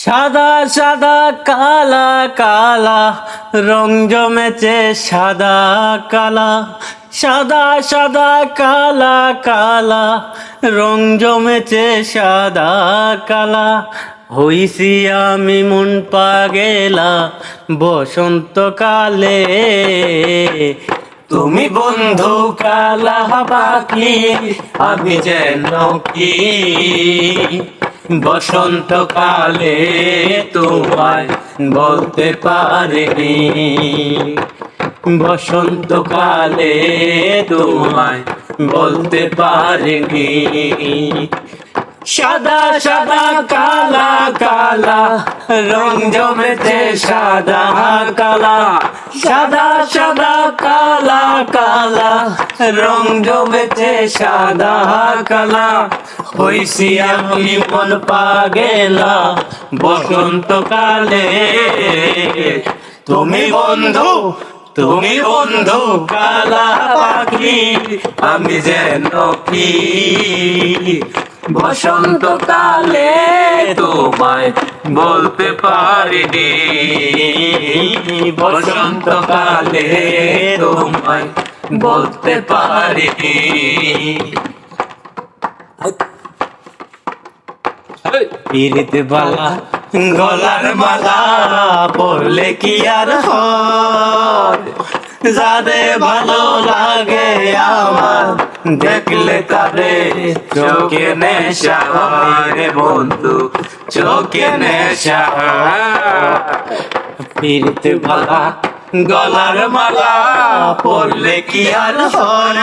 সাদা সাদা কালা কালা রং জমেছে সাদা কালা। সাদা সাদা কালা কালা রং জমেছে সাদা কালা। হইছি আমি মন পাগেলা বসন্তকালে। তুমি বন্ধু কালা পাখি, আমি যেন কি বসন্তকালে তোমায় বলতে পারিনি। বসন্তকালে তোমায় বলতে পারিনি। সাদা সাদা কালা কালা রং জমেছে সাদা কালা। সাদা সাদা কালা কালা রং জমেছে সাদা কালা। হইছি আমি মন পাগেলা বসন্তকালে। তুমি বন্ধু তুমি বন্ধু কালা পাখি, আমি যেন কি বসন্তকালে তোমায় বলতে পারিনি। বসন্তকালে তোমায় বলতে পারিনি। পিরিতে বালা গলার মালা পড়লে কি আর হয়? যাদের ভালো লাগে আমার দেখলে তারে চোখে নেশা হয় রে বন্ধু, চোখে নেশা হয়। পিরিতে বালা গলার মালা পড়লে কি আর হয়?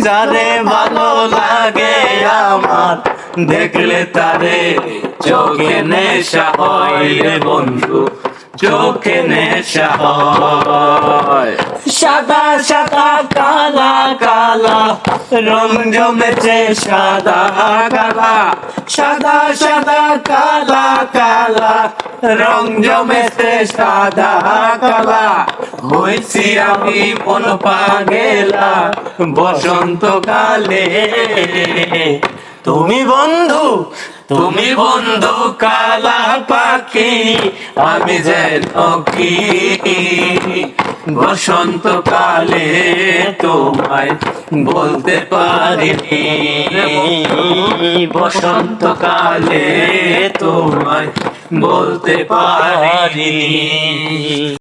যারে ভালো লাগে আমার দেখলে তারে চোখে নেশা হয় রে বন্ধু, চোখে নেশা হয়। সাদা সাদা কালা কালা রং জমেছে সাদা কালা। সাদা সাদা কালা কালা রং জমেছে সাদা কালা। হইছি আমি মন পাগেলা বসন্তকালে। তুমি বন্ধু তুমি বন্ধু কালা পাখি, আমি যেন কি বসন্তকালে তোমায় বলতে পারিনি। বসন্তকালে তোমায় বলতে পারিনি।